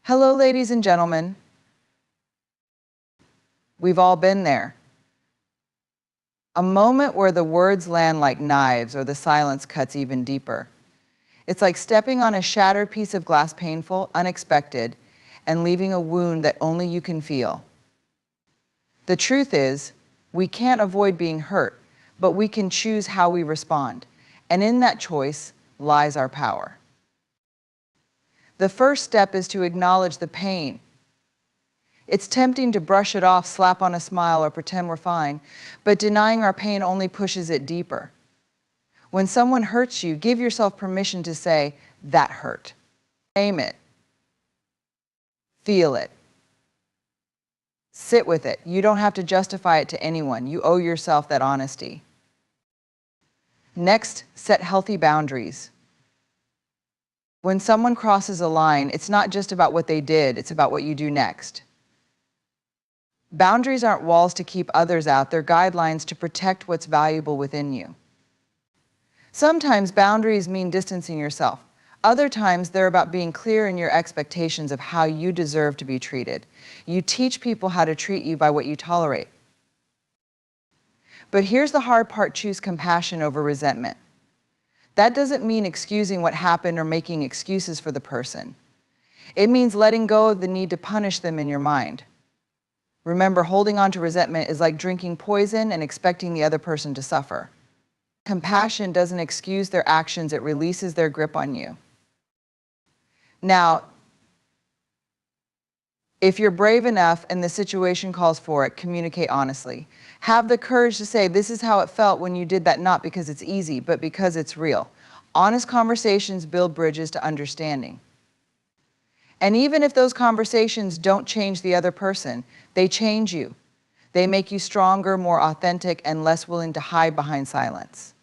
Hello, ladies and gentlemen. We've all been there. A moment where the words land like knives or the silence cuts even deeper. It's like stepping on a shattered piece of glass, painful, unexpected, and leaving a wound that only you can feel. The truth is, we can't avoid being hurt, but we can choose how we respond. And in that choice lies our power. The first step is to acknowledge the pain. It's tempting to brush it off, slap on a smile, or pretend we're fine, but denying our pain only pushes it deeper. When someone hurts you, give yourself permission to say, "That hurt." Name it. Feel it. Sit with it. You don't have to justify it to anyone. You owe yourself that honesty. Next, set healthy boundaries. When someone crosses a line, it's not just about what they did, it's about what you do next. Boundaries aren't walls to keep others out, they're guidelines to protect what's valuable within you. Sometimes boundaries mean distancing yourself. Other times they're about being clear in your expectations of how you deserve to be treated. You teach people how to treat you by what you tolerate. But here's the hard part: choose compassion over resentment. That doesn't mean excusing what happened or making excuses for the person. It means letting go of the need to punish them in your mind. Remember, holding on to resentment is like drinking poison and expecting the other person to suffer. Compassion doesn't excuse their actions, it releases their grip on you. Now, if you're brave enough and the situation calls for it, communicate honestly. Have the courage to say, "This is how it felt when you did that," not because it's easy, but because it's real. Honest conversations build bridges to understanding. And even if those conversations don't change the other person, they change you. They make you stronger, more authentic, and less willing to hide behind silence.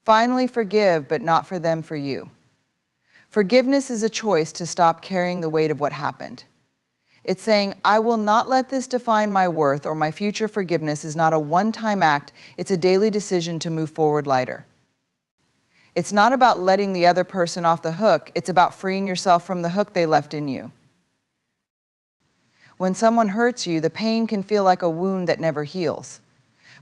Finally, forgive, but not for them, for you. Forgiveness is a choice to stop carrying the weight of what happened. It's saying, "I will not let this define my worth," or "my future." Forgiveness is not a one-time act, it's a daily decision to move forward lighter. It's not about letting the other person off the hook, it's about freeing yourself from the hook they left in you. When someone hurts you, the pain can feel like a wound that never heals.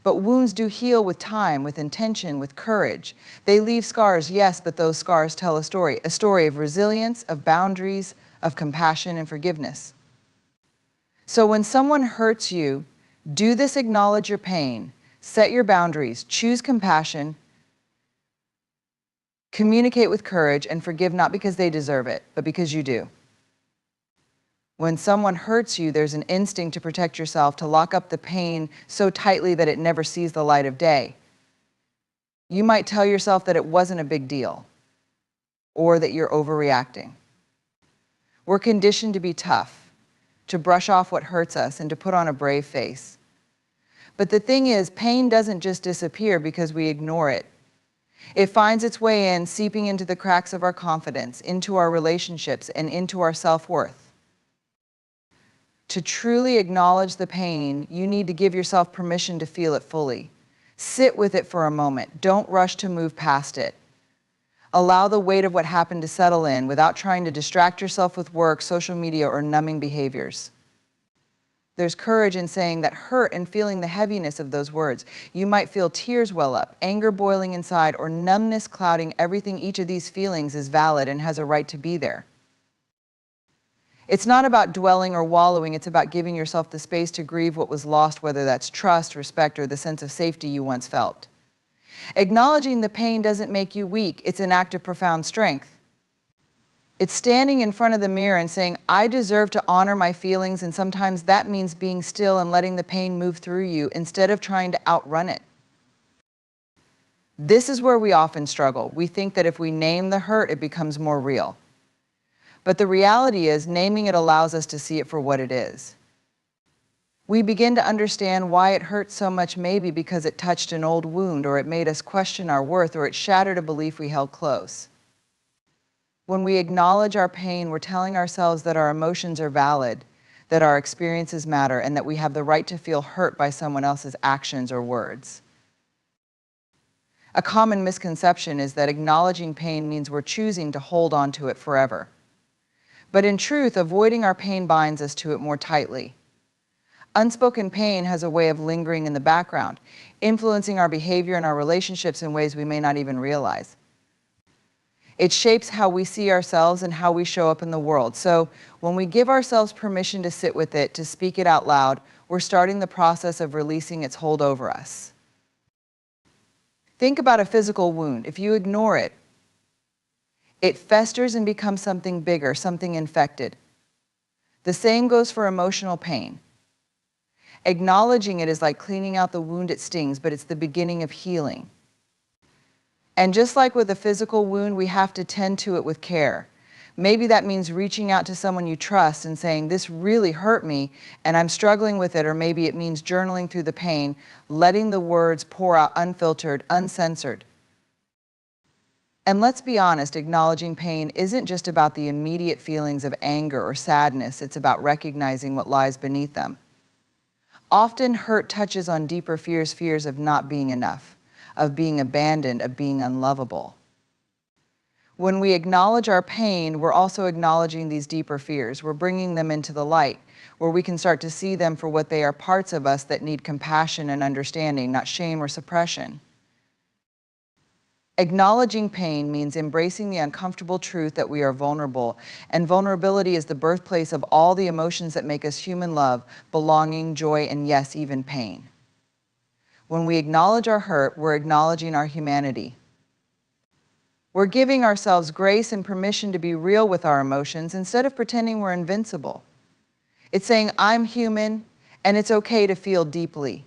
But wounds do heal with time, with intention, with courage. They leave scars, yes, but those scars tell a story of resilience, of boundaries, of compassion and forgiveness. So when someone hurts you, do this: acknowledge your pain, set your boundaries, choose compassion, communicate with courage, and forgive not because they deserve it, but because you do. When someone hurts you, there's an instinct to protect yourself, to lock up the pain so tightly that it never sees the light of day. You might tell yourself that it wasn't a big deal, or that you're overreacting. We're conditioned to be tough, to brush off what hurts us, and to put on a brave face. But the thing is, pain doesn't just disappear because we ignore it. It finds its way in, seeping into the cracks of our confidence, into our relationships, and into our self-worth. To truly acknowledge the pain, you need to give yourself permission to feel it fully. Sit with it for a moment. Don't rush to move past it. Allow the weight of what happened to settle in without trying to distract yourself with work, social media, or numbing behaviors. There's courage in saying that hurt and feeling the heaviness of those words. You might feel tears well up, anger boiling inside, or numbness clouding everything. Each of these feelings is valid and has a right to be there. It's not about dwelling or wallowing, it's about giving yourself the space to grieve what was lost, whether that's trust, respect, or the sense of safety you once felt. Acknowledging the pain doesn't make you weak, it's an act of profound strength. It's standing in front of the mirror and saying, "I deserve to honor my feelings," and sometimes that means being still and letting the pain move through you instead of trying to outrun it. This is where we often struggle. We think that if we name the hurt, it becomes more real. But the reality is, naming it allows us to see it for what it is. We begin to understand why it hurts so much, maybe because it touched an old wound, or it made us question our worth, or it shattered a belief we held close. When we acknowledge our pain, we're telling ourselves that our emotions are valid, that our experiences matter, and that we have the right to feel hurt by someone else's actions or words. A common misconception is that acknowledging pain means we're choosing to hold on to it forever. But in truth, avoiding our pain binds us to it more tightly. Unspoken pain has a way of lingering in the background, influencing our behavior and our relationships in ways we may not even realize. It shapes how we see ourselves and how we show up in the world. So when we give ourselves permission to sit with it, to speak it out loud, we're starting the process of releasing its hold over us. Think about a physical wound. If you ignore it, it festers and becomes something bigger, something infected. The same goes for emotional pain. Acknowledging it is like cleaning out the wound it stings, but it's the beginning of healing. And just like with a physical wound, we have to tend to it with care. Maybe that means reaching out to someone you trust and saying, this really hurt me and I'm struggling with it. Or maybe it means journaling through the pain, letting the words pour out unfiltered, uncensored. And let's be honest, acknowledging pain isn't just about the immediate feelings of anger or sadness. It's about recognizing what lies beneath them. Often hurt touches on deeper fears, fears of not being enough, of being abandoned, of being unlovable. When we acknowledge our pain, we're also acknowledging these deeper fears. We're bringing them into the light, where we can start to see them for what they are, parts of us that need compassion and understanding, not shame or suppression. Acknowledging pain means embracing the uncomfortable truth that we are vulnerable, and vulnerability is the birthplace of all the emotions that make us human: love, belonging, joy, and yes, even pain. When we acknowledge our hurt, we're acknowledging our humanity. We're giving ourselves grace and permission to be real with our emotions instead of pretending we're invincible. It's saying, I'm human, and it's okay to feel deeply.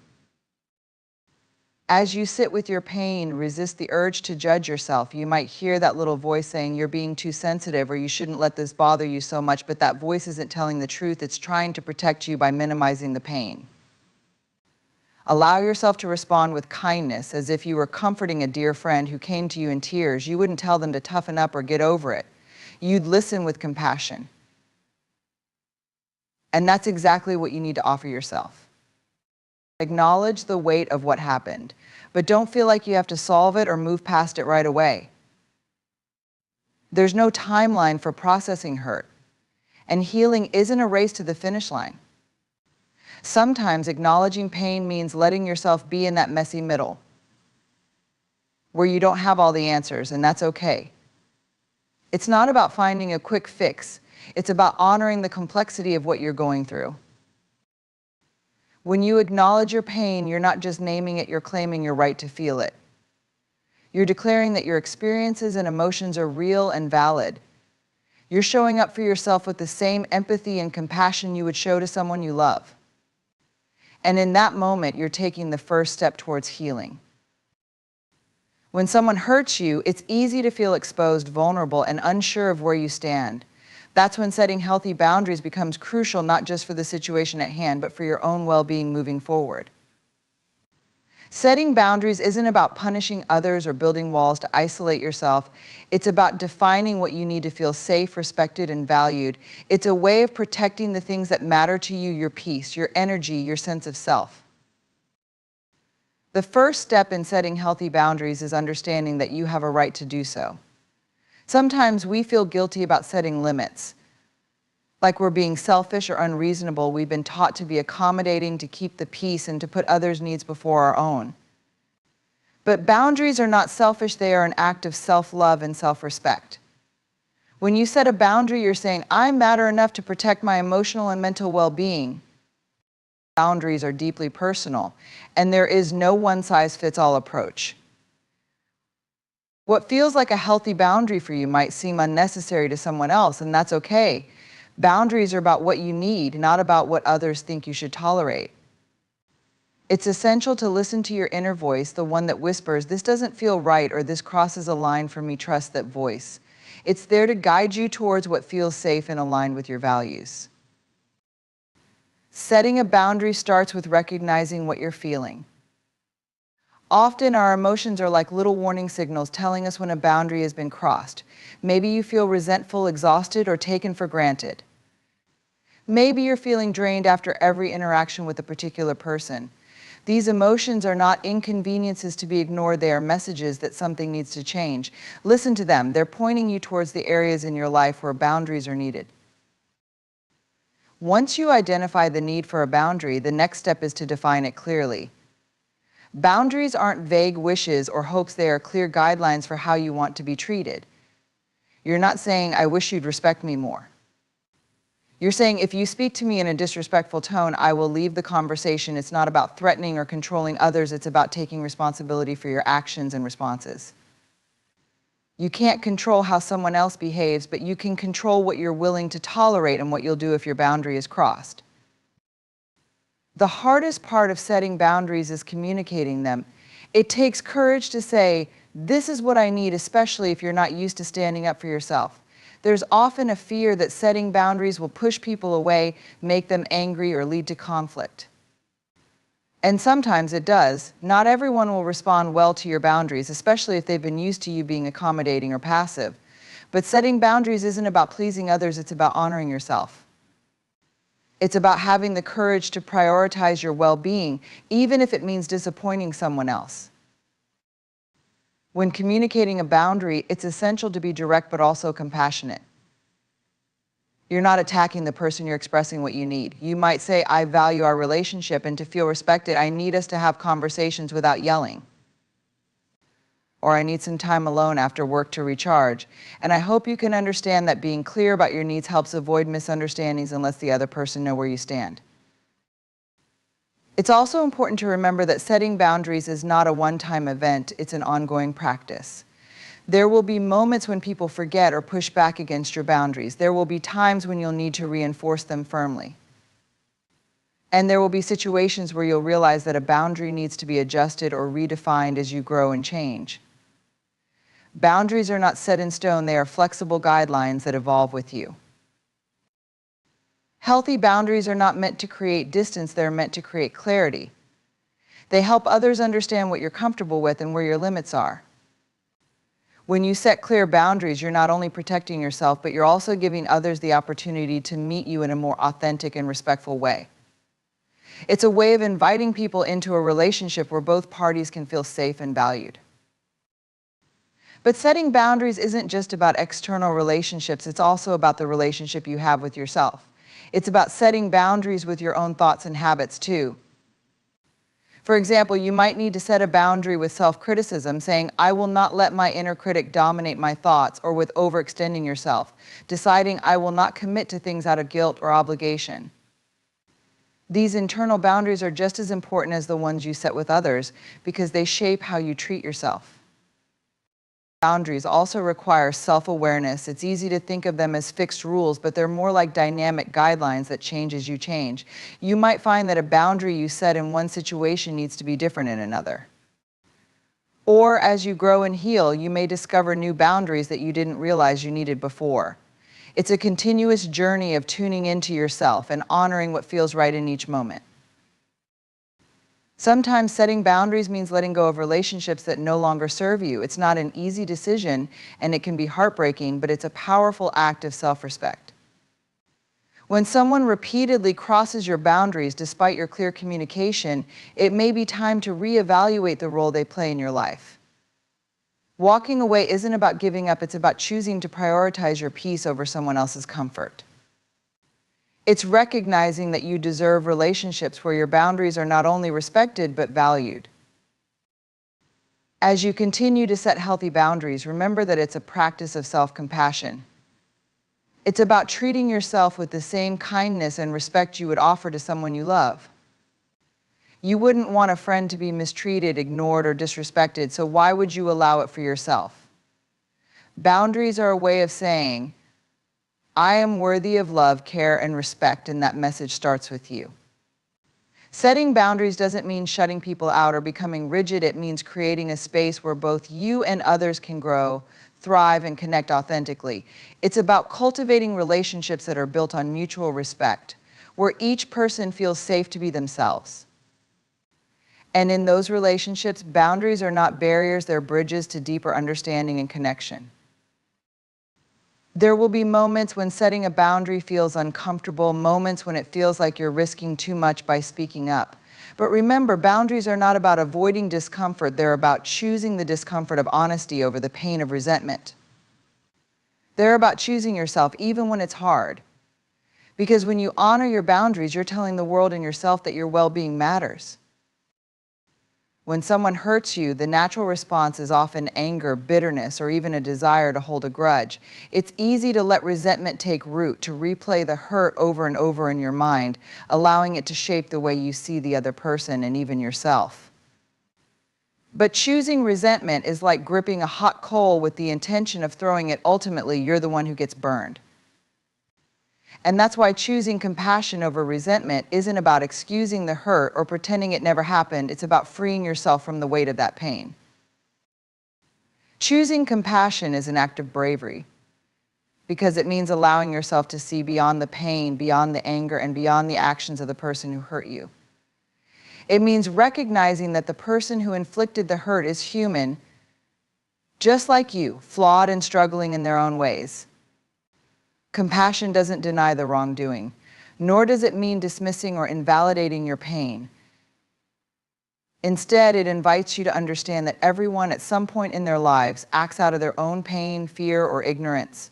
As you sit with your pain, resist the urge to judge yourself. You might hear that little voice saying you're being too sensitive or you shouldn't let this bother you so much, but that voice isn't telling the truth. It's trying to protect you by minimizing the pain. Allow yourself to respond with kindness, as if you were comforting a dear friend who came to you in tears. You wouldn't tell them to toughen up or get over it. You'd listen with compassion. And that's exactly what you need to offer yourself. Acknowledge the weight of what happened, but don't feel like you have to solve it or move past it right away. There's no timeline for processing hurt, and healing isn't a race to the finish line. Sometimes acknowledging pain means letting yourself be in that messy middle, where you don't have all the answers, and that's okay. It's not about finding a quick fix. It's about honoring the complexity of what you're going through. When you acknowledge your pain, you're not just naming it, you're claiming your right to feel it. You're declaring that your experiences and emotions are real and valid. You're showing up for yourself with the same empathy and compassion you would show to someone you love. And in that moment, you're taking the first step towards healing. When someone hurts you, it's easy to feel exposed, vulnerable, and unsure of where you stand. That's when setting healthy boundaries becomes crucial, not just for the situation at hand, but for your own well-being moving forward. Setting boundaries isn't about punishing others or building walls to isolate yourself. It's about defining what you need to feel safe, respected, and valued. It's a way of protecting the things that matter to you: your peace, your energy, your sense of self. The first step in setting healthy boundaries is understanding that you have a right to do so. Sometimes we feel guilty about setting limits, like we're being selfish or unreasonable. We've been taught to be accommodating, to keep the peace, and to put others' needs before our own. But boundaries are not selfish. They are an act of self-love and self-respect. When you set a boundary, you're saying, I matter enough to protect my emotional and mental well-being. Boundaries are deeply personal, and there is no one-size-fits-all approach. What feels like a healthy boundary for you might seem unnecessary to someone else, and that's okay. Boundaries are about what you need, not about what others think you should tolerate. It's essential to listen to your inner voice, the one that whispers, this doesn't feel right, or this crosses a line for me. Trust that voice. It's there to guide you towards what feels safe and aligned with your values. Setting a boundary starts with recognizing what you're feeling. Often our emotions are like little warning signals telling us when a boundary has been crossed. Maybe you feel resentful, exhausted, or taken for granted. Maybe you're feeling drained after every interaction with a particular person. These emotions are not inconveniences to be ignored. They are messages that something needs to change. Listen to them. They're pointing you towards the areas in your life where boundaries are needed. Once you identify the need for a boundary, the next step is to define it clearly. Boundaries aren't vague wishes or hopes, they are clear guidelines for how you want to be treated. You're not saying, "I wish you'd respect me more." You're saying, "If you speak to me in a disrespectful tone, I will leave the conversation." It's not about threatening or controlling others, it's about taking responsibility for your actions and responses. You can't control how someone else behaves, but you can control what you're willing to tolerate and what you'll do if your boundary is crossed. The hardest part of setting boundaries is communicating them. It takes courage to say, "This is what I need," especially if you're not used to standing up for yourself. There's often a fear that setting boundaries will push people away, make them angry, or lead to conflict. And sometimes it does. Not everyone will respond well to your boundaries, especially if they've been used to you being accommodating or passive. But setting boundaries isn't about pleasing others, it's about honoring yourself. It's about having the courage to prioritize your well-being, even if it means disappointing someone else. When communicating a boundary, it's essential to be direct but also compassionate. You're not attacking the person, you're expressing what you need. You might say, "I value our relationship, and to feel respected, I need us to have conversations without yelling." Or, "I need some time alone after work to recharge." And I hope you can understand that being clear about your needs helps avoid misunderstandings and lets the other person know where you stand. It's also important to remember that setting boundaries is not a one-time event, it's an ongoing practice. There will be moments when people forget or push back against your boundaries. There will be times when you'll need to reinforce them firmly. And there will be situations where you'll realize that a boundary needs to be adjusted or redefined as you grow and change. Boundaries are not set in stone, they are flexible guidelines that evolve with you. Healthy boundaries are not meant to create distance, they're meant to create clarity. They help others understand what you're comfortable with and where your limits are. When you set clear boundaries, you're not only protecting yourself, but you're also giving others the opportunity to meet you in a more authentic and respectful way. It's a way of inviting people into a relationship where both parties can feel safe and valued. But setting boundaries isn't just about external relationships, it's also about the relationship you have with yourself. It's about setting boundaries with your own thoughts and habits too. For example, you might need to set a boundary with self-criticism, saying, "I will not let my inner critic dominate my thoughts," or with overextending yourself, deciding, "I will not commit to things out of guilt or obligation." These internal boundaries are just as important as the ones you set with others because they shape how you treat yourself. Boundaries also require self-awareness. It's easy to think of them as fixed rules, but they're more like dynamic guidelines that change as you change. You might find that a boundary you set in one situation needs to be different in another. Or as you grow and heal, you may discover new boundaries that you didn't realize you needed before. It's a continuous journey of tuning into yourself and honoring what feels right in each moment. Sometimes setting boundaries means letting go of relationships that no longer serve you. It's not an easy decision, and it can be heartbreaking, but it's a powerful act of self-respect. When someone repeatedly crosses your boundaries despite your clear communication, it may be time to reevaluate the role they play in your life. Walking away isn't about giving up, it's about choosing to prioritize your peace over someone else's comfort. It's recognizing that you deserve relationships where your boundaries are not only respected, but valued. As you continue to set healthy boundaries, remember that it's a practice of self-compassion. It's about treating yourself with the same kindness and respect you would offer to someone you love. You wouldn't want a friend to be mistreated, ignored, or disrespected, so why would you allow it for yourself? Boundaries are a way of saying, "I am worthy of love, care, and respect," and that message starts with you. Setting boundaries doesn't mean shutting people out or becoming rigid. It means creating a space where both you and others can grow, thrive, and connect authentically. It's about cultivating relationships that are built on mutual respect, where each person feels safe to be themselves. And in those relationships, boundaries are not barriers, they're bridges to deeper understanding and connection. There will be moments when setting a boundary feels uncomfortable, moments when it feels like you're risking too much by speaking up. But remember, boundaries are not about avoiding discomfort, they're about choosing the discomfort of honesty over the pain of resentment. They're about choosing yourself even when it's hard. Because when you honor your boundaries, you're telling the world and yourself that your well-being matters. When someone hurts you, the natural response is often anger, bitterness, or even a desire to hold a grudge. It's easy to let resentment take root, to replay the hurt over and over in your mind, allowing it to shape the way you see the other person and even yourself. But choosing resentment is like gripping a hot coal with the intention of throwing it. Ultimately, you're the one who gets burned. And that's why choosing compassion over resentment isn't about excusing the hurt or pretending it never happened. It's about freeing yourself from the weight of that pain. Choosing compassion is an act of bravery because it means allowing yourself to see beyond the pain, beyond the anger, and beyond the actions of the person who hurt you. It means recognizing that the person who inflicted the hurt is human, just like you, flawed and struggling in their own ways. Compassion doesn't deny the wrongdoing, nor does it mean dismissing or invalidating your pain. Instead, it invites you to understand that everyone at some point in their lives acts out of their own pain, fear, or ignorance.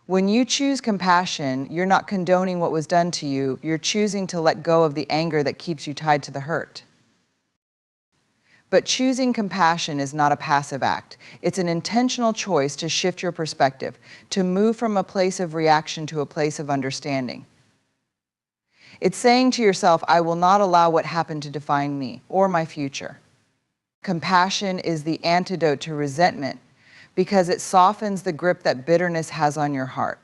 When you choose compassion, you're not condoning what was done to you, you're choosing to let go of the anger that keeps you tied to the hurt. But choosing compassion is not a passive act. It's an intentional choice to shift your perspective, to move from a place of reaction to a place of understanding. It's saying to yourself, I will not allow what happened to define me or my future. Compassion is the antidote to resentment because it softens the grip that bitterness has on your heart.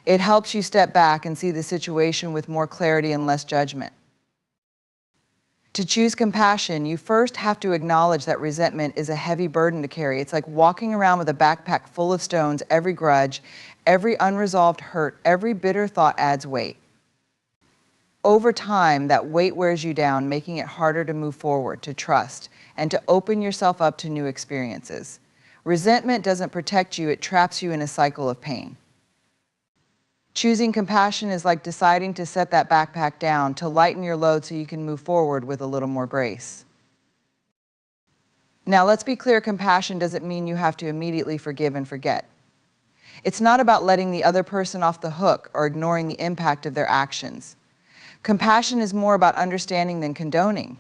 It helps you step back and see the situation with more clarity and less judgment. To choose compassion, you first have to acknowledge that resentment is a heavy burden to carry. It's like walking around with a backpack full of stones. Every grudge, every unresolved hurt, every bitter thought adds weight. Over time, that weight wears you down, making it harder to move forward, to trust, and to open yourself up to new experiences. Resentment doesn't protect you, it traps you in a cycle of pain. Choosing compassion is like deciding to set that backpack down, to lighten your load so you can move forward with a little more grace. Now, let's be clear, compassion doesn't mean you have to immediately forgive and forget. It's not about letting the other person off the hook or ignoring the impact of their actions. Compassion is more about understanding than condoning.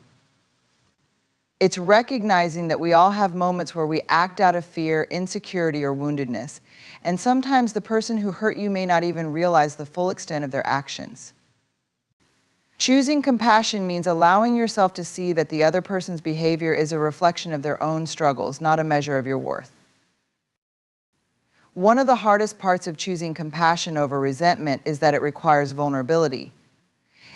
It's recognizing that we all have moments where we act out of fear, insecurity, or woundedness. And sometimes the person who hurt you may not even realize the full extent of their actions. Choosing compassion means allowing yourself to see that the other person's behavior is a reflection of their own struggles, not a measure of your worth. One of the hardest parts of choosing compassion over resentment is that it requires vulnerability.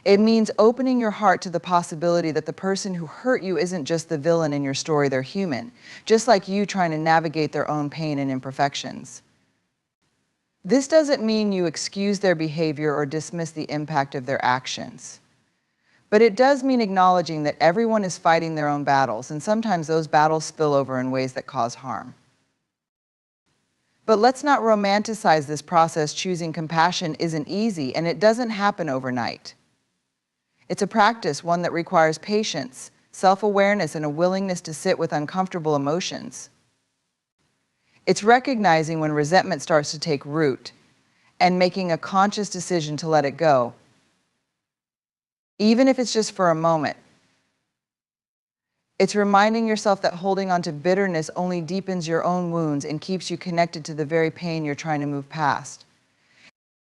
It means opening your heart to the possibility that the person who hurt you isn't just the villain in your story, they're human, just like you trying to navigate their own pain and imperfections. This doesn't mean you excuse their behavior or dismiss the impact of their actions. But it does mean acknowledging that everyone is fighting their own battles, and sometimes those battles spill over in ways that cause harm. But let's not romanticize this process. Choosing compassion isn't easy, and it doesn't happen overnight. It's a practice, one that requires patience, self-awareness, and a willingness to sit with uncomfortable emotions. It's recognizing when resentment starts to take root and making a conscious decision to let it go, even if it's just for a moment. It's reminding yourself that holding on to bitterness only deepens your own wounds and keeps you connected to the very pain you're trying to move past.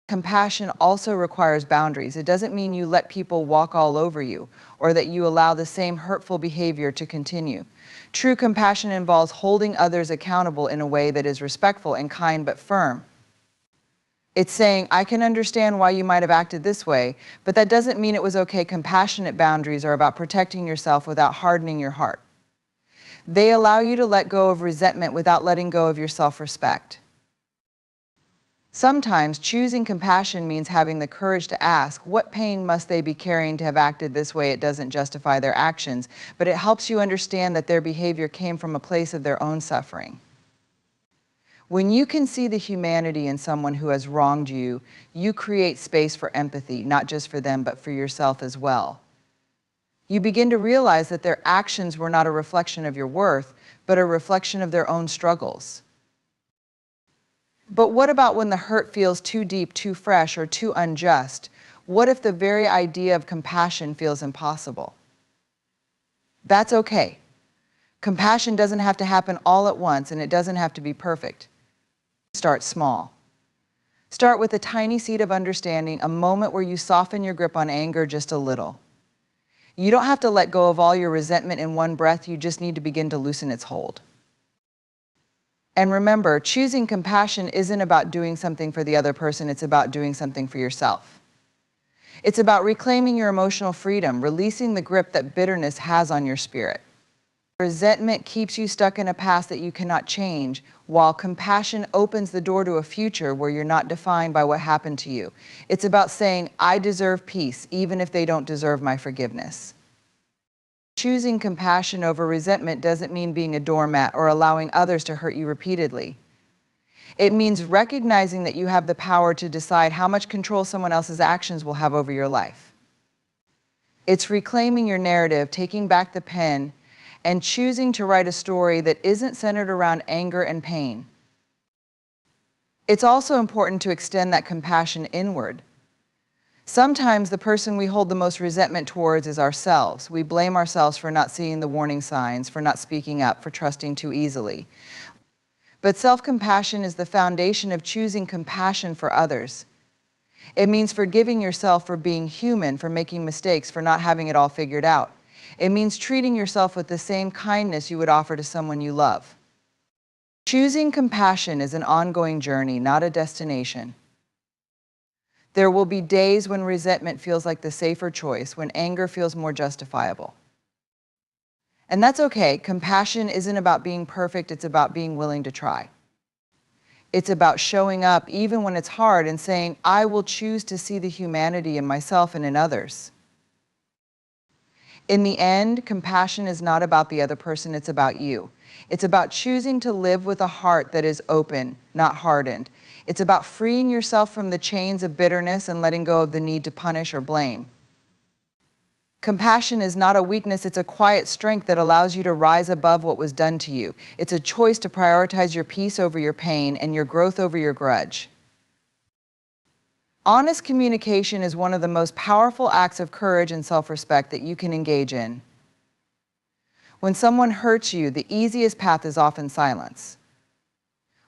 Compassion also requires boundaries. It doesn't mean you let people walk all over you or that you allow the same hurtful behavior to continue. True compassion involves holding others accountable in a way that is respectful and kind but firm. It's saying, I can understand why you might have acted this way, but that doesn't mean it was okay. Compassionate boundaries are about protecting yourself without hardening your heart. They allow you to let go of resentment without letting go of your self-respect. Sometimes choosing compassion means having the courage to ask, what pain must they be carrying to have acted this way? It doesn't justify their actions, but it helps you understand that their behavior came from a place of their own suffering. When you can see the humanity in someone who has wronged you, you create space for empathy, not just for them, but for yourself as well. You begin to realize that their actions were not a reflection of your worth, but a reflection of their own struggles. But what about when the hurt feels too deep, too fresh, or too unjust? What if the very idea of compassion feels impossible? That's okay. Compassion doesn't have to happen all at once, and it doesn't have to be perfect. Start small. Start with a tiny seed of understanding, a moment where you soften your grip on anger just a little. You don't have to let go of all your resentment in one breath, you just need to begin to loosen its hold. And remember, choosing compassion isn't about doing something for the other person, it's about doing something for yourself. It's about reclaiming your emotional freedom, releasing the grip that bitterness has on your spirit. Resentment keeps you stuck in a past that you cannot change, while compassion opens the door to a future where you're not defined by what happened to you. It's about saying, I deserve peace, even if they don't deserve my forgiveness. Choosing compassion over resentment doesn't mean being a doormat or allowing others to hurt you repeatedly. It means recognizing that you have the power to decide how much control someone else's actions will have over your life. It's reclaiming your narrative, taking back the pen, and choosing to write a story that isn't centered around anger and pain. It's also important to extend that compassion inward. Sometimes the person we hold the most resentment towards is ourselves. We blame ourselves for not seeing the warning signs, for not speaking up, for trusting too easily. But self-compassion is the foundation of choosing compassion for others. It means forgiving yourself for being human, for making mistakes, for not having it all figured out. It means treating yourself with the same kindness you would offer to someone you love. Choosing compassion is an ongoing journey, not a destination. There will be days when resentment feels like the safer choice, when anger feels more justifiable. And that's okay. Compassion isn't about being perfect, it's about being willing to try. It's about showing up even when it's hard and saying, I will choose to see the humanity in myself and in others. In the end, compassion is not about the other person, it's about you. It's about choosing to live with a heart that is open, not hardened. It's about freeing yourself from the chains of bitterness and letting go of the need to punish or blame. Compassion is not a weakness, it's a quiet strength that allows you to rise above what was done to you. It's a choice to prioritize your peace over your pain and your growth over your grudge. Honest communication is one of the most powerful acts of courage and self-respect that you can engage in. When someone hurts you, the easiest path is often silence.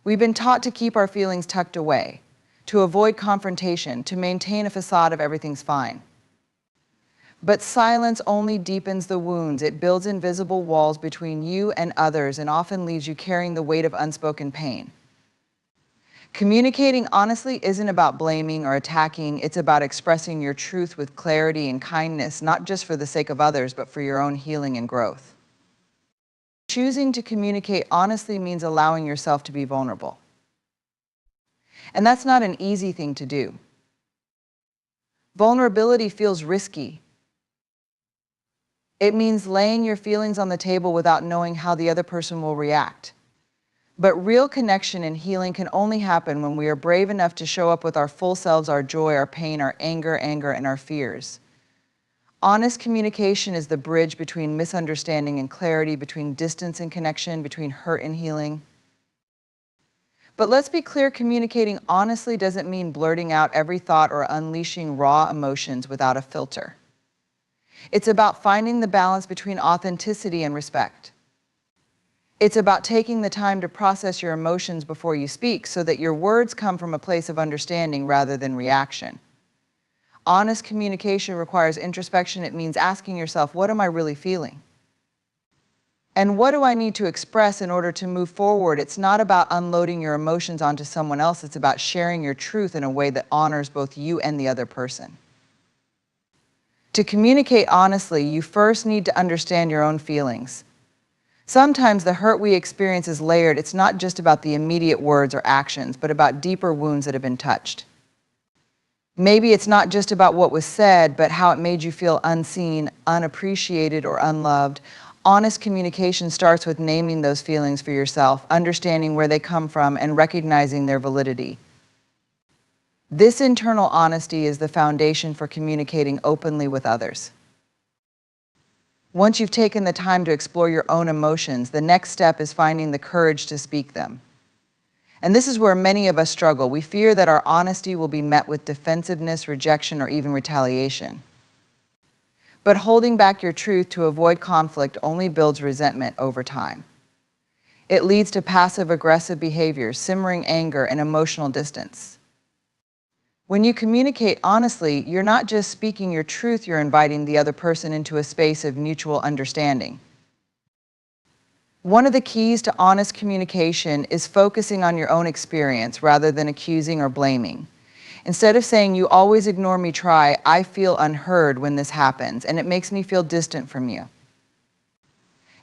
We've been taught to keep our feelings tucked away, to avoid confrontation, to maintain a facade of everything's fine. But silence only deepens the wounds. It builds invisible walls between you and others and often leaves you carrying the weight of unspoken pain. Communicating honestly isn't about blaming or attacking, it's about expressing your truth with clarity and kindness, not just for the sake of others, but for your own healing and growth. Choosing to communicate honestly means allowing yourself to be vulnerable. And that's not an easy thing to do. Vulnerability feels risky. It means laying your feelings on the table without knowing how the other person will react. But real connection and healing can only happen when we are brave enough to show up with our full selves, our joy, our pain, our anger, and our fears. Honest communication is the bridge between misunderstanding and clarity, between distance and connection, between hurt and healing. But let's be clear, communicating honestly doesn't mean blurting out every thought or unleashing raw emotions without a filter. It's about finding the balance between authenticity and respect. It's about taking the time to process your emotions before you speak so that your words come from a place of understanding rather than reaction. Honest communication requires introspection. It means asking yourself, what am I really feeling? And what do I need to express in order to move forward? It's not about unloading your emotions onto someone else. It's about sharing your truth in a way that honors both you and the other person. To communicate honestly, you first need to understand your own feelings. Sometimes the hurt we experience is layered. It's not just about the immediate words or actions, but about deeper wounds that have been touched. Maybe it's not just about what was said, but how it made you feel unseen, unappreciated, or unloved. Honest communication starts with naming those feelings for yourself, understanding where they come from, and recognizing their validity. This internal honesty is the foundation for communicating openly with others. Once you've taken the time to explore your own emotions, the next step is finding the courage to speak them. And this is where many of us struggle. We fear that our honesty will be met with defensiveness, rejection, or even retaliation. But holding back your truth to avoid conflict only builds resentment over time. It leads to passive-aggressive behavior, simmering anger, and emotional distance. When you communicate honestly, you're not just speaking your truth, you're inviting the other person into a space of mutual understanding. One of the keys to honest communication is focusing on your own experience rather than accusing or blaming. Instead of saying, "You always ignore me, try, I feel unheard when this happens, and it makes me feel distant from you."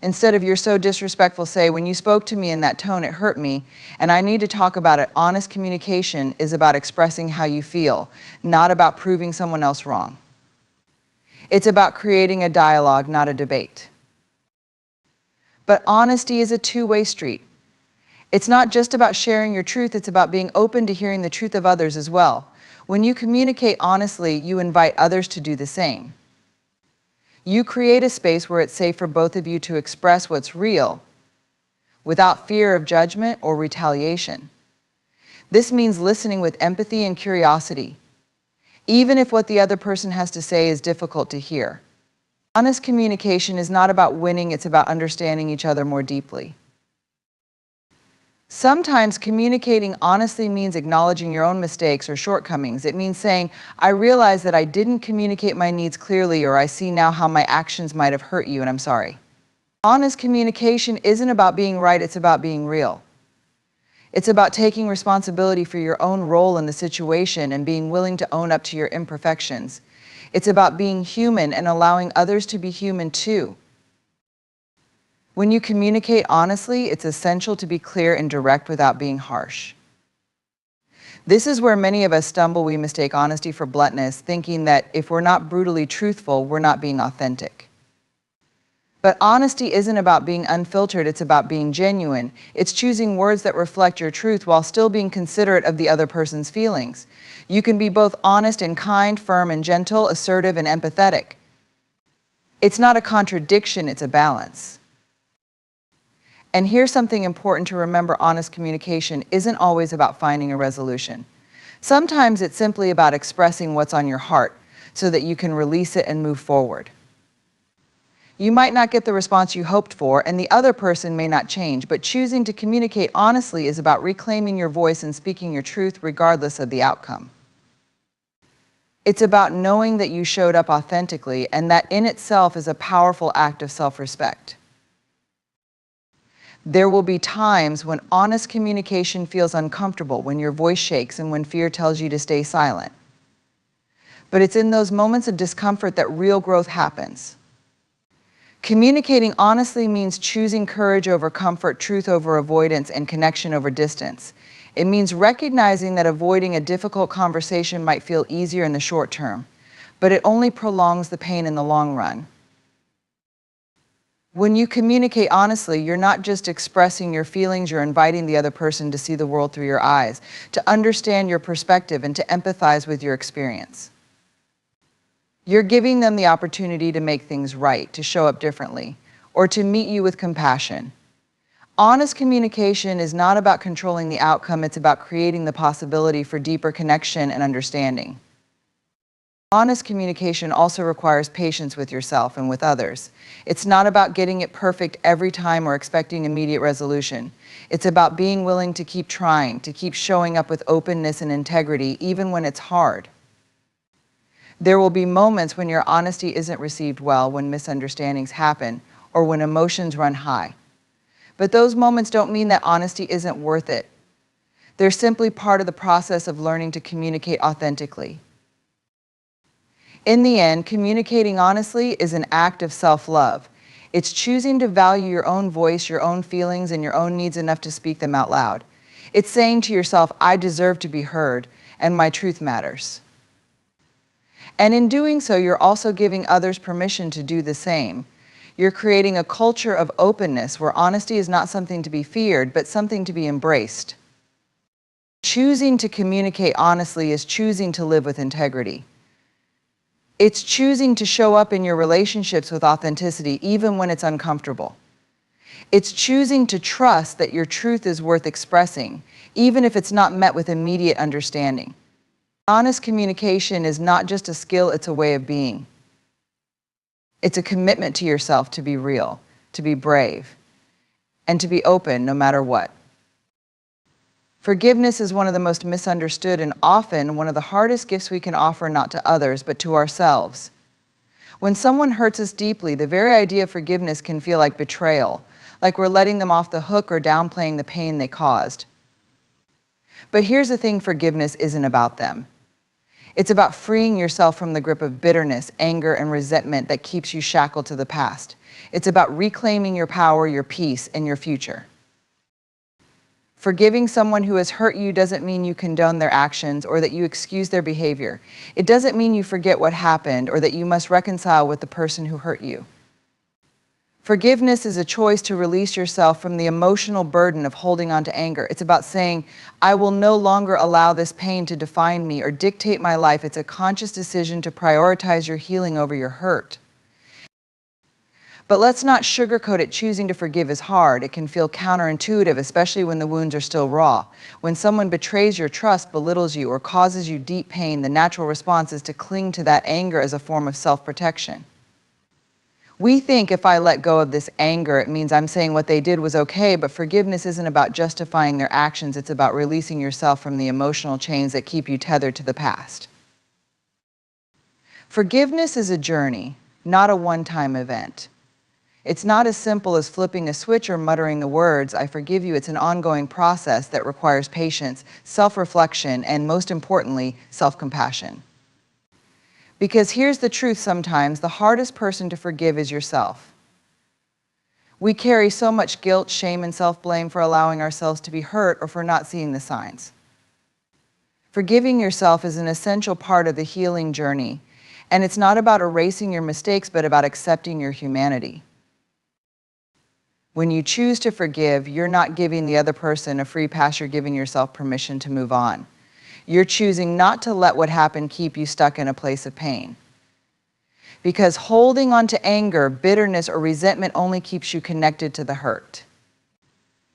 Instead of, "You're so disrespectful," say, "When you spoke to me in that tone, it hurt me, and I need to talk about it." Honest communication is about expressing how you feel, not about proving someone else wrong. It's about creating a dialogue, not a debate. But honesty is a two-way street. It's not just about sharing your truth, it's about being open to hearing the truth of others as well. When you communicate honestly, you invite others to do the same. You create a space where it's safe for both of you to express what's real without fear of judgment or retaliation. This means listening with empathy and curiosity, even if what the other person has to say is difficult to hear. Honest communication is not about winning, it's about understanding each other more deeply. Sometimes communicating honestly means acknowledging your own mistakes or shortcomings. It means saying, "I realize that I didn't communicate my needs clearly," or "I see now how my actions might have hurt you, and I'm sorry." Honest communication isn't about being right, it's about being real. It's about taking responsibility for your own role in the situation and being willing to own up to your imperfections. It's about being human and allowing others to be human too. When you communicate honestly, it's essential to be clear and direct without being harsh. This is where many of us stumble. We mistake honesty for bluntness, thinking that if we're not brutally truthful, we're not being authentic. But honesty isn't about being unfiltered, it's about being genuine. It's choosing words that reflect your truth while still being considerate of the other person's feelings. You can be both honest and kind, firm and gentle, assertive and empathetic. It's not a contradiction, it's a balance. And here's something important to remember: honest communication isn't always about finding a resolution. Sometimes it's simply about expressing what's on your heart so that you can release it and move forward. You might not get the response you hoped for, and the other person may not change, but choosing to communicate honestly is about reclaiming your voice and speaking your truth regardless of the outcome. It's about knowing that you showed up authentically, and that in itself is a powerful act of self-respect. There will be times when honest communication feels uncomfortable, when your voice shakes and when fear tells you to stay silent. But it's in those moments of discomfort that real growth happens. Communicating honestly means choosing courage over comfort, truth over avoidance, and connection over distance. It means recognizing that avoiding a difficult conversation might feel easier in the short term, but it only prolongs the pain in the long run. When you communicate honestly, you're not just expressing your feelings, you're inviting the other person to see the world through your eyes, to understand your perspective, and to empathize with your experience. You're giving them the opportunity to make things right, to show up differently, or to meet you with compassion. Honest communication is not about controlling the outcome, it's about creating the possibility for deeper connection and understanding. Honest communication also requires patience with yourself and with others. It's not about getting it perfect every time or expecting immediate resolution. It's about being willing to keep trying, to keep showing up with openness and integrity, even when it's hard. There will be moments when your honesty isn't received well, when misunderstandings happen, or when emotions run high. But those moments don't mean that honesty isn't worth it. They're simply part of the process of learning to communicate authentically. In the end, communicating honestly is an act of self-love. It's choosing to value your own voice, your own feelings, and your own needs enough to speak them out loud. It's saying to yourself, "I deserve to be heard, and my truth matters." And in doing so, you're also giving others permission to do the same. You're creating a culture of openness where honesty is not something to be feared, but something to be embraced. Choosing to communicate honestly is choosing to live with integrity. It's choosing to show up in your relationships with authenticity, even when it's uncomfortable. It's choosing to trust that your truth is worth expressing, even if it's not met with immediate understanding. Honest communication is not just a skill, it's a way of being. It's a commitment to yourself to be real, to be brave, and to be open no matter what. Forgiveness is one of the most misunderstood and often one of the hardest gifts we can offer, not to others, but to ourselves. When someone hurts us deeply, the very idea of forgiveness can feel like betrayal, like we're letting them off the hook or downplaying the pain they caused. But here's the thing: forgiveness isn't about them. It's about freeing yourself from the grip of bitterness, anger, and resentment that keeps you shackled to the past. It's about reclaiming your power, your peace, and your future. Forgiving someone who has hurt you doesn't mean you condone their actions or that you excuse their behavior. It doesn't mean you forget what happened or that you must reconcile with the person who hurt you. Forgiveness is a choice to release yourself from the emotional burden of holding on to anger. It's about saying, I will no longer allow this pain to define me or dictate my life. It's a conscious decision to prioritize your healing over your hurt. But let's not sugarcoat it. Choosing to forgive is hard. It can feel counterintuitive, especially when the wounds are still raw. When someone betrays your trust, belittles you, or causes you deep pain, the natural response is to cling to that anger as a form of self-protection. We think if I let go of this anger, it means I'm saying what they did was okay, but forgiveness isn't about justifying their actions. It's about releasing yourself from the emotional chains that keep you tethered to the past. Forgiveness is a journey, not a one-time event. It's not as simple as flipping a switch or muttering the words, I forgive you. It's an ongoing process that requires patience, self-reflection, and most importantly, self-compassion. Because here's the truth: sometimes the hardest person to forgive is yourself. We carry so much guilt, shame, and self-blame for allowing ourselves to be hurt or for not seeing the signs. Forgiving yourself is an essential part of the healing journey, and it's not about erasing your mistakes, but about accepting your humanity. When you choose to forgive, you're not giving the other person a free pass, you're giving yourself permission to move on. You're choosing not to let what happened keep you stuck in a place of pain. Because holding on to anger, bitterness, or resentment only keeps you connected to the hurt.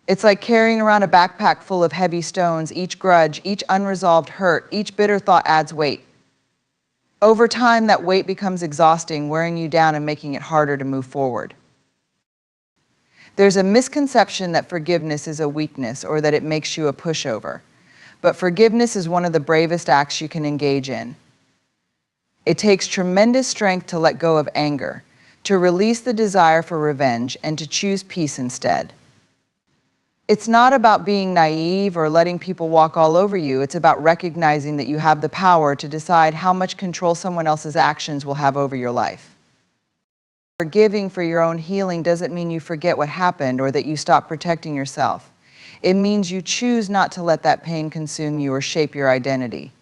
It's like carrying around a backpack full of heavy stones. Each grudge, each unresolved hurt, each bitter thought adds weight. Over time, that weight becomes exhausting, wearing you down and making it harder to move forward. There's a misconception that forgiveness is a weakness or that it makes you a pushover. But forgiveness is one of the bravest acts you can engage in. It takes tremendous strength to let go of anger, to release the desire for revenge, and to choose peace instead. It's not about being naive or letting people walk all over you. It's about recognizing that you have the power to decide how much control someone else's actions will have over your life. Forgiving for your own healing doesn't mean you forget what happened or that you stop protecting yourself. It means you choose not to let that pain consume you or shape your identity.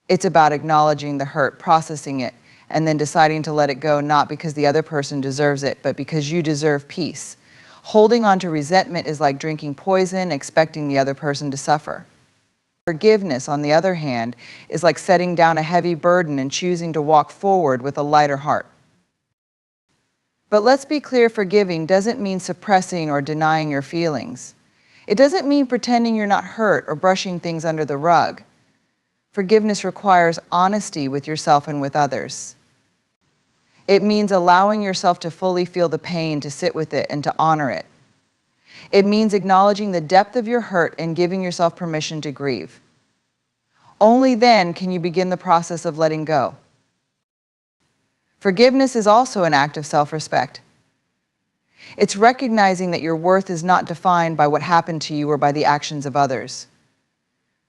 It's about acknowledging the hurt, processing it, and then deciding to let it go, not because the other person deserves it, but because you deserve peace. Holding on to resentment is like drinking poison, expecting the other person to suffer. Forgiveness, on the other hand, is like setting down a heavy burden and choosing to walk forward with a lighter heart. But let's be clear, forgiving doesn't mean suppressing or denying your feelings. It doesn't mean pretending you're not hurt or brushing things under the rug. Forgiveness requires honesty with yourself and with others. It means allowing yourself to fully feel the pain, to sit with it, and to honor it. It means acknowledging the depth of your hurt and giving yourself permission to grieve. Only then can you begin the process of letting go. Forgiveness is also an act of self-respect. It's recognizing that your worth is not defined by what happened to you or by the actions of others.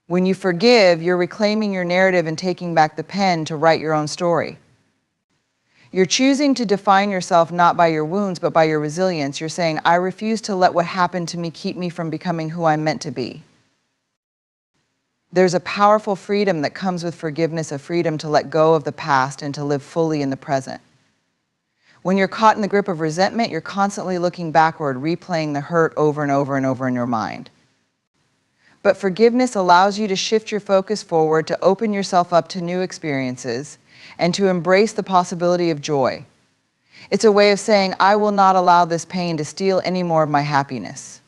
When you forgive, you're reclaiming your narrative and taking back the pen to write your own story. You're choosing to define yourself not by your wounds, but by your resilience. You're saying, I refuse to let what happened to me keep me from becoming who I'm meant to be. There's a powerful freedom that comes with forgiveness, a freedom to let go of the past and to live fully in the present. When you're caught in the grip of resentment, you're constantly looking backward, replaying the hurt over and over and over in your mind. But forgiveness allows you to shift your focus forward, to open yourself up to new experiences, and to embrace the possibility of joy. It's a way of saying, I will not allow this pain to steal any more of my happiness.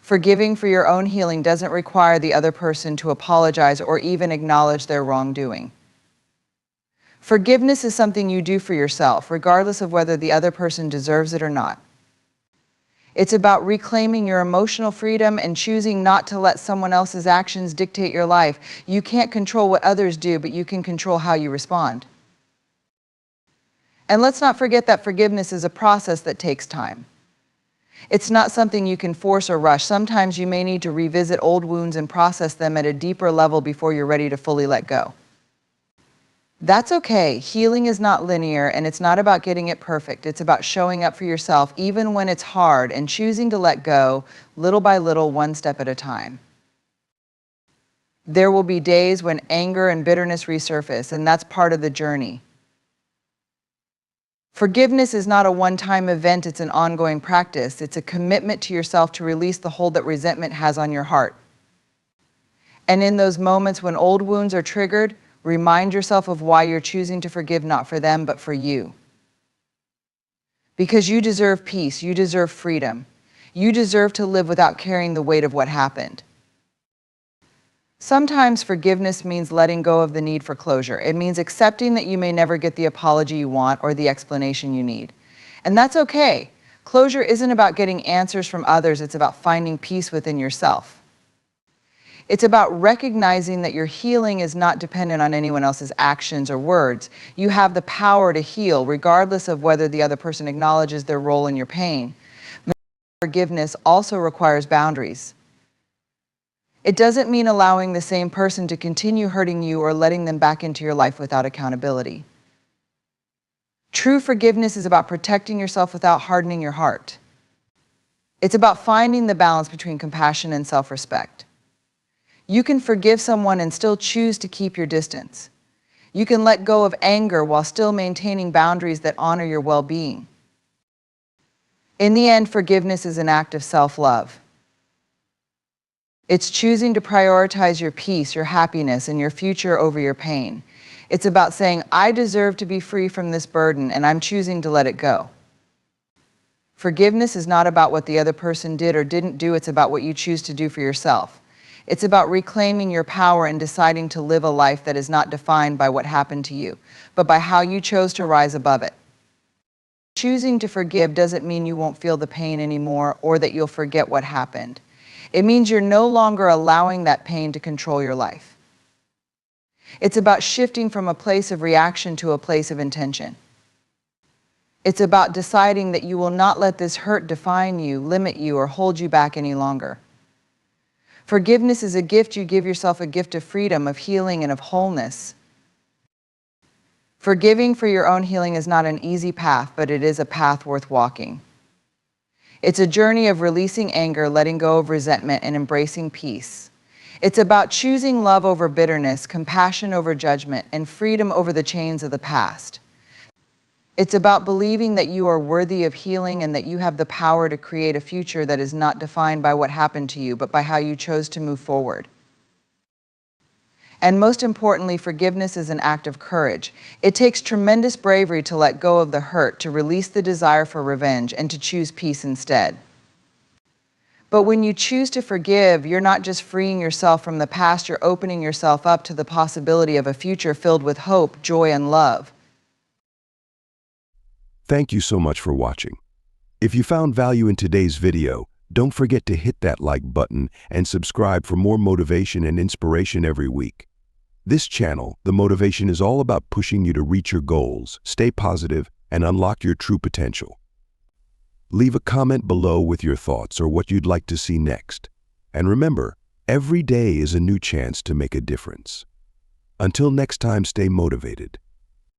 Forgiving for your own healing doesn't require the other person to apologize or even acknowledge their wrongdoing. Forgiveness is something you do for yourself, regardless of whether the other person deserves it or not. It's about reclaiming your emotional freedom and choosing not to let someone else's actions dictate your life. You can't control what others do, but you can control how you respond. And let's not forget that forgiveness is a process that takes time. It's not something you can force or rush. Sometimes you may need to revisit old wounds and process them at a deeper level before you're ready to fully let go. That's okay. Healing is not linear, and it's not about getting it perfect. It's about showing up for yourself even when it's hard and choosing to let go little by little, one step at a time. There will be days when anger and bitterness resurface, and that's part of the journey. Forgiveness is not a one-time event, it's an ongoing practice. It's a commitment to yourself to release the hold that resentment has on your heart. And in those moments when old wounds are triggered, remind yourself of why you're choosing to forgive, not for them, but for you. Because you deserve peace, you deserve freedom. You deserve to live without carrying the weight of what happened. Sometimes forgiveness means letting go of the need for closure. It means accepting that you may never get the apology you want or the explanation you need. And that's okay. Closure isn't about getting answers from others, it's about finding peace within yourself. It's about recognizing that your healing is not dependent on anyone else's actions or words. You have the power to heal, regardless of whether the other person acknowledges their role in your pain. Forgiveness also requires boundaries. It doesn't mean allowing the same person to continue hurting you or letting them back into your life without accountability. True forgiveness is about protecting yourself without hardening your heart. It's about finding the balance between compassion and self-respect. You can forgive someone and still choose to keep your distance. You can let go of anger while still maintaining boundaries that honor your well-being. In the end, forgiveness is an act of self-love. It's choosing to prioritize your peace, your happiness, and your future over your pain. It's about saying, I deserve to be free from this burden, and I'm choosing to let it go. Forgiveness is not about what the other person did or didn't do, it's about what you choose to do for yourself. It's about reclaiming your power and deciding to live a life that is not defined by what happened to you, but by how you chose to rise above it. Choosing to forgive doesn't mean you won't feel the pain anymore or that you'll forget what happened. It means you're no longer allowing that pain to control your life. It's about shifting from a place of reaction to a place of intention. It's about deciding that you will not let this hurt define you, limit you, or hold you back any longer. Forgiveness is a gift you give yourself, a gift of freedom, of healing, and of wholeness. Forgiving for your own healing is not an easy path, but it is a path worth walking. It's a journey of releasing anger, letting go of resentment, and embracing peace. It's about choosing love over bitterness, compassion over judgment, and freedom over the chains of the past. It's about believing that you are worthy of healing and that you have the power to create a future that is not defined by what happened to you, but by how you chose to move forward. And most importantly, forgiveness is an act of courage. It takes tremendous bravery to let go of the hurt, to release the desire for revenge, and to choose peace instead. But when you choose to forgive, you're not just freeing yourself from the past, you're opening yourself up to the possibility of a future filled with hope, joy, and love. Thank you so much for watching. If you found value in today's video, don't forget to hit that like button and subscribe for more motivation and inspiration every week. This channel, The Motivation, is all about pushing you to reach your goals, stay positive, and unlock your true potential. Leave a comment below with your thoughts or what you'd like to see next. And remember, every day is a new chance to make a difference. Until next time, stay motivated.